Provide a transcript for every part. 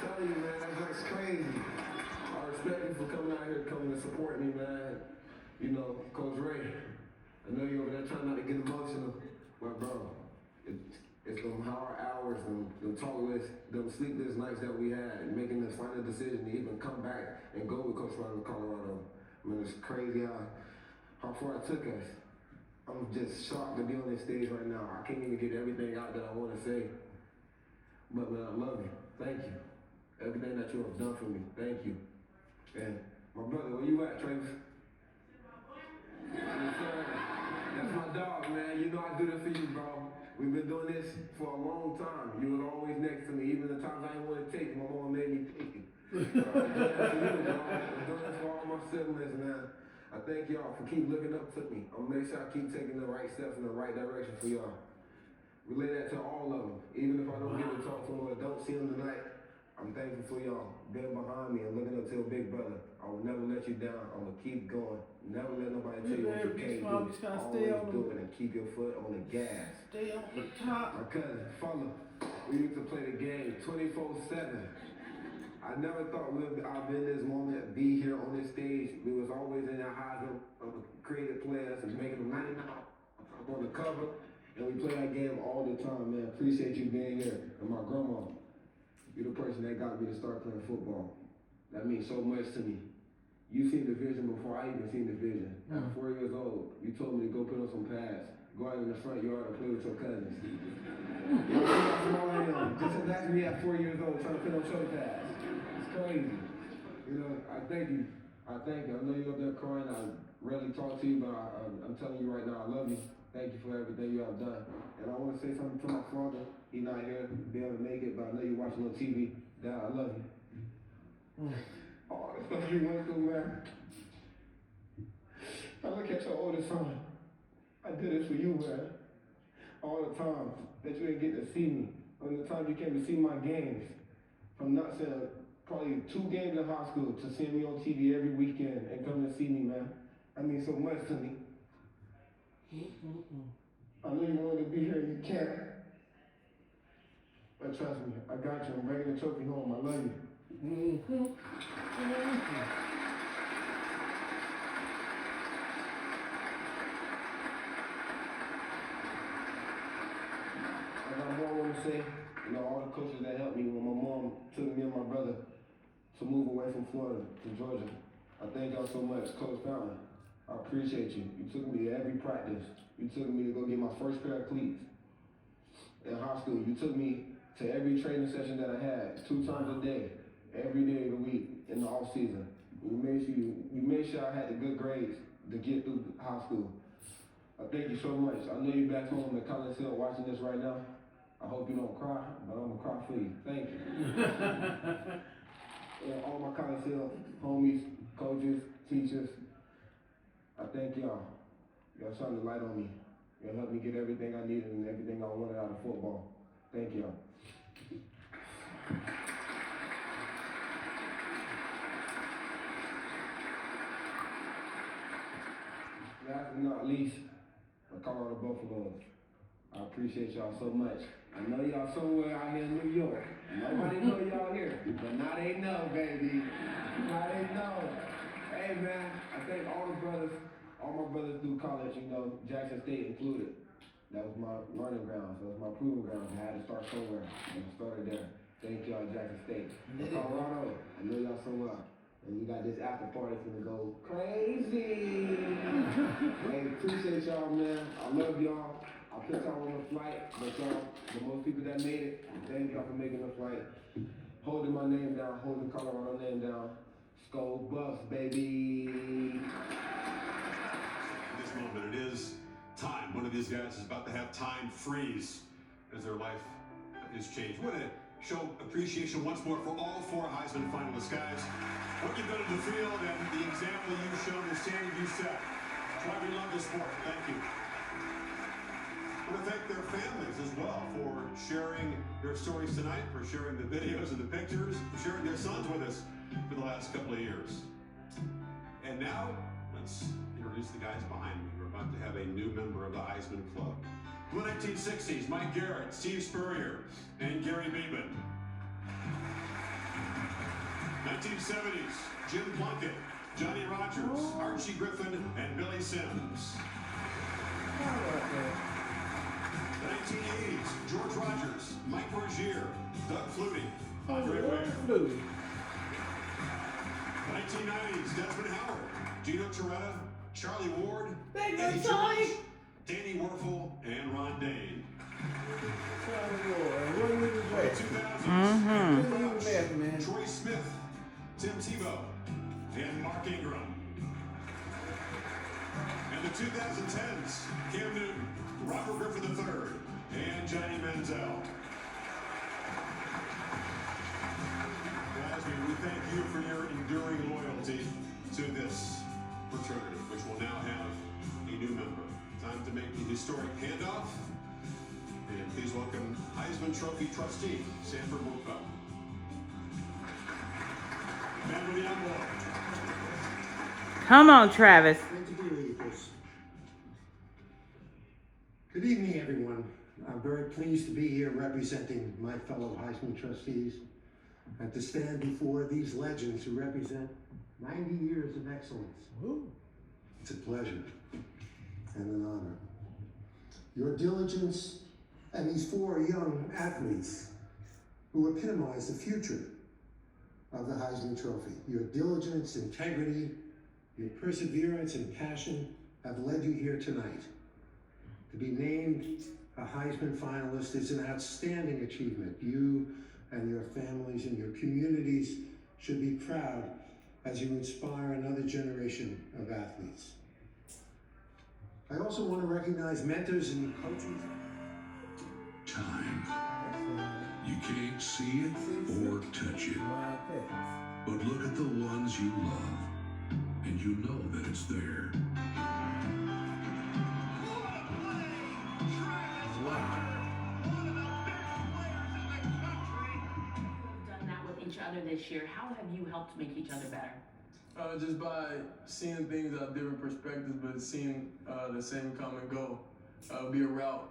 telling you, man, that's crazy. I respect you for coming out here, coming to support me, man. You know, Coach Ray, I know you're over there trying not to get emotional, but bro, it's them hard hours, them talkless, them sleepless nights that we had, and making this final decision to even come back and go with Coach Ray in Colorado. I mean, it's crazy how far it took us. I'm just shocked to be on this stage right now. I can't even get everything out that I want to say. But man, I love you. Thank you. Everything that you have done for me. Thank you. And my brother, where you at, Travis? That's my dog, man. You know I do this for you, bro. We've been doing this for a long time. You was always next to me. Even the times I didn't want to take it, my mom made me take it. I'm doing this for all my siblings, man. I thank y'all for keep looking up to me. I'm gonna make sure I keep taking the right steps in the right direction for y'all. Relay that to all of them. Even if I don't get to talk to them or don't see them tonight, I'm thankful for y'all being behind me and looking up to a big brother. I will never let you down. I'm gonna keep going. Never let nobody tell you what you can't do. Always do it and keep your foot on the gas. Stay on the top. My cousin, Fuller, we used to play the game 24/7. I never thought I'd be in this moment, be here on this stage. We was always in our Heisman creative players and making them 99 on the cover. And we play that game all the time, man. Appreciate you being here. And my grandma, you're the person that got me to start playing football. That means so much to me. You seen the vision before I even seen the vision. At 4 years old, you told me to go put on some pads, go out in the front yard and play with your cousins. You know how small I am. Just imagine me at 4 years old trying to put on shoulder pads. It's crazy. You know, I thank you. I thank you. I know you're up there crying. I rarely talk to you, but I'm telling you right now, I love you. Thank you for everything you have done. And I want to say something to my father. He's not here to be able to make it, but I know you're watching on TV. Dad, I love you. Oh, the stuff you went through, man. I look at your oldest son. I did this for you, man. All the times that you didn't get to see me. From the time you came to see my games. From not saying probably 2 games in high school to seeing me on TV every weekend and coming to see me, man. That means so much to me. I know you wanted to be here and you can't. But trust me, I got you. I'm bringing the trophy home. I love you. I got more I want to say. You know, all the coaches that helped me when my mom took me and my brother to move away from Florida to Georgia. I thank y'all so much. Coach Fountain, I appreciate you. You took me to every practice. You took me to go get my first pair of cleats in high school. You took me to every training session that I had, 2 times a day, every day of the week in the off season. You made sure I had the good grades to get through high school. I thank you so much. I know you're back home in Collins Hill watching this right now. I hope you don't cry, but I'm gonna cry for you. Thank you. And all my Collins Hill homies, coaches, teachers, I thank y'all. Y'all shine the light on me. Y'all helped me get everything I needed and everything I wanted out of football. Thank y'all. Last but not least, the Colorado Buffaloes. I appreciate y'all so much. I know y'all somewhere out here in New York. Nobody know y'all here, but now they know, baby. Now they know. Hey, man, I thank all my brothers through college, you know, Jackson State included. That was my learning grounds. That was my proving grounds. I had to start somewhere, and I started there. Thank y'all, Jackson State. For Colorado, I know y'all so well. And we got this after party finna go crazy. Hey, appreciate y'all, man. I love y'all. I put y'all on the flight, but y'all, the most people that made it, thank y'all for making the flight. Holding my name down, holding Colorado name down. Skull Buffs, baby. In this moment, it is time. One of these guys is about to have time freeze as their life is changed. What a show appreciation once more for all 4 Heisman finalists, guys. What you've done in the field and the example you've shown, the standard you set. That's why we love this sport. Thank you. I want to thank their families as well for sharing their stories tonight, for sharing the videos and the pictures, for sharing their sons with us for the last couple of years. And now, let's introduce the guys behind me. We're about to have a new member of the Heisman Club. The 1960s, Mike Garrett, Steve Spurrier, and Gary Beeman. 1970s, Jim Plunkett, Johnny Rogers, Archie Griffin, and Billy Sims. The 1980s, George Rogers, Mike Rozier, Doug Flutie, Andre Ware. The 1990s, Desmond Howard, Gino Torretta, Charlie Ward, Eddie George, Danny Werfel, and Ron Dane. The 2000s, Troy Smith, Tim Tebow, and Mark Ingram. And the 2010s, Cam Newton, Robert Griffin III, and Johnny Manziel. Guys, we thank you for your enduring loyalty to this fraternity, which will now have a new member. Time to make the historic handoff. And please welcome Heisman Trophy trustee, Sanford Wolfbell. Man with the envelope. Come on, Travis. Great to be with you, Chris. Good evening, everyone. I'm very pleased to be here representing my fellow Heisman trustees and to stand before these legends who represent 90 years of excellence. Ooh. It's a pleasure and an honor. Your diligence and these four young athletes who epitomize the future of the Heisman Trophy. Your diligence, integrity, your perseverance and passion have led you here tonight. To be named a Heisman finalist is an outstanding achievement. You and your families and your communities should be proud as you inspire another generation of athletes. I also want to recognize mentors and coaches. Time. You can't see it or touch it. But look at the ones you love, and you know that it's there. Done that with each other this year. How have you helped make each other better? Just by seeing things out of different perspectives, but seeing the same common goal. Be a route.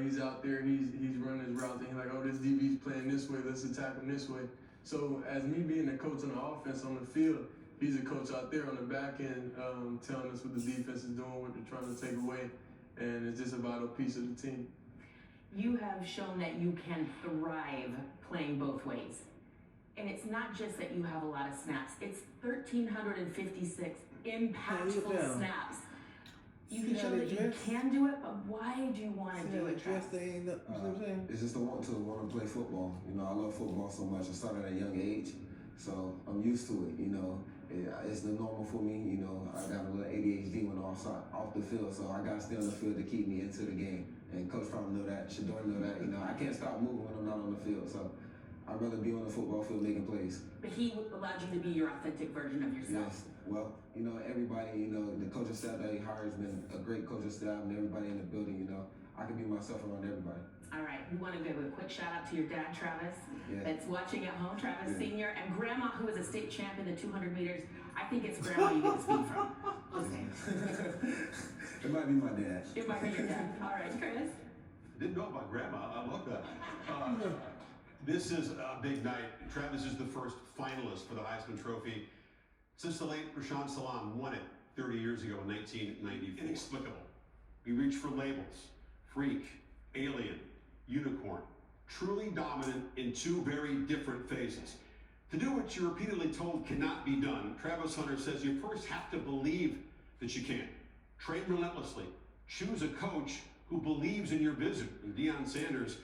He's out there, he's running his route, and he's like, oh, this DB's playing this way, let's attack him this way. So as me being a coach on the offense on the field, he's a coach out there on the back end, telling us what the defense is doing, what they're trying to take away, and it's just a vital piece of the team. You have shown that you can thrive playing both ways. And it's not just that you have a lot of snaps, it's 1,356 impactful snaps. You show that you can do it, but why do you want to do it, Travis? It's just the want to play football. You know, I love football so much. I started at a young age, so I'm used to it. You know, it's the normal for me. You know, I got a little ADHD when off the field, so I got to stay on the field to keep me into the game. And Coach probably know that. Shador know that. You know, I can't stop moving when I'm not on the field. So I'd rather be on the football field making plays. But he allowed you to be your authentic version of yourself. Yes. Well, you know, everybody, you know, the coaching staff that he hires been a great coaching staff, and everybody in the building, you know, I can be myself around everybody. All right, we want to give a quick shout out to your dad, Travis, that's watching at home, Travis Sr., and Grandma, who is a state champ in the 200 meters. I think it's Grandma you get the speed from. Okay. It might be my dad. It might be your dad. All right, Chris. Didn't know about Grandma. I love that. This is a big night. Travis is the first finalist for the Heisman Trophy since the late Rashaan Salam won it 30 years ago in 1994. Inexplicable. We reach for labels: freak, alien, unicorn. Truly dominant in two very different phases. To do what you're repeatedly told cannot be done, Travis Hunter says you first have to believe that you can. Train relentlessly. Choose a coach who believes in your vision. And Deion Sanders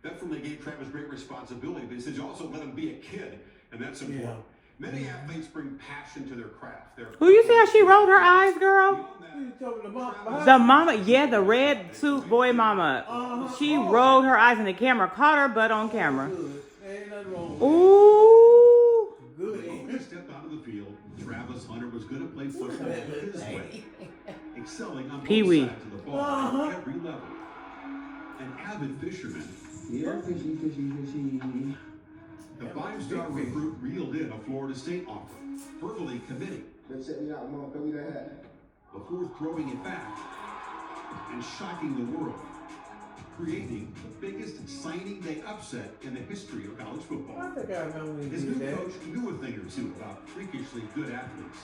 definitely gave Travis great responsibility, but he says you also let him be a kid, and that's important. Many athletes bring passion to their craft. Who you see how she rolled her eyes, girl? The mama, yeah, the red suit boy mama. She rolled her eyes and the camera caught her butt on camera. Ooh. When he stepped onto the field, Travis Hunter was going to play football his way, excelling on both sides of the ball at every level. An avid fisherman. Yeah, fishy. The five-star recruit reeled in a Florida State offer, verbally committing. They set me out, motherfucker, we done had. Before throwing it back and shocking the world. creating the biggest signing day upset in the history of college football. I think I remember when His he new did that. coach knew a thing or two about freakishly good athletes.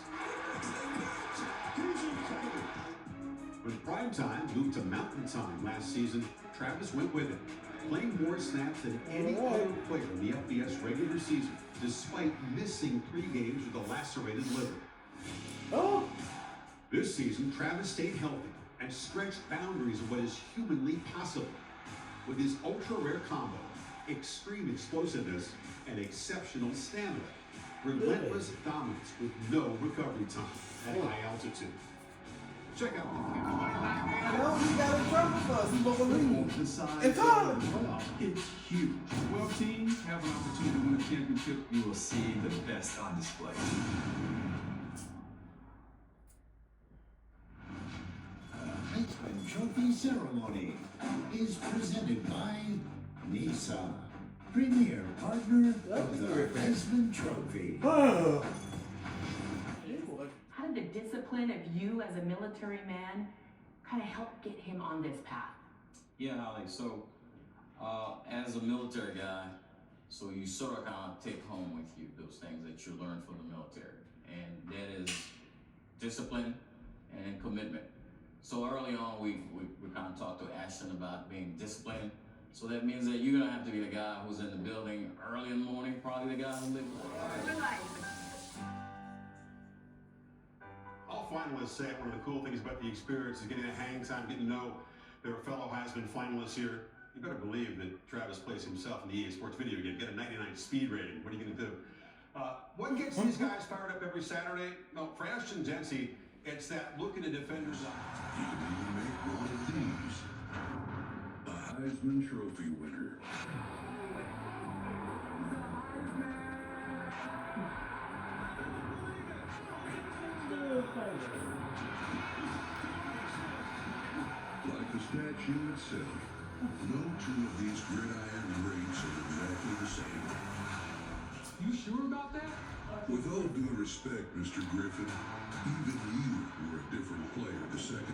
When primetime moved to mountain time last season, Travis went with it, playing more snaps than any other player in the FBS regular season, despite missing 3 games with a lacerated liver. Oh, This season, Travis stayed healthy and stretched boundaries of what is humanly possible with his ultra-rare combo, extreme explosiveness, and exceptional stamina. Relentless dominance with no recovery time at high altitude. Check out the I know he got in trouble for us. He won't believe. The size It's hard. of the playoff, it's huge. 12 teams have an opportunity to win a championship. You will see the best on display. Heisman Trophy ceremony is presented by NISA, premier partner of the Heisman Trophy. Oh. How did the discipline of you as a military man kind of help get him on this path? Yeah, Holly. So, as a military guy, so you sort of kind of take home with you those things that you learn from the military, and that is discipline and commitment. So early on, we kind of talked to Ashton about being disciplined. So that means that you're gonna have to be the guy who's in the building early in the morning, probably the guy who lives All finalists say one of the cool things about the experience is getting a hang time, getting to know their fellow Heisman finalists here. You better believe that Travis plays himself in the EA Sports video game. Get a 99 speed rating. What are you going to do? What gets these guys fired up every Saturday? No, for Ashton Dempsey, it's that look in the defender's eye. You can even make one of these a Heisman Trophy winner. Like the statue itself, no 2 of these gridiron greats are exactly the same. You sure about that? With all due respect, Mr. Griffin, even you were a different player the second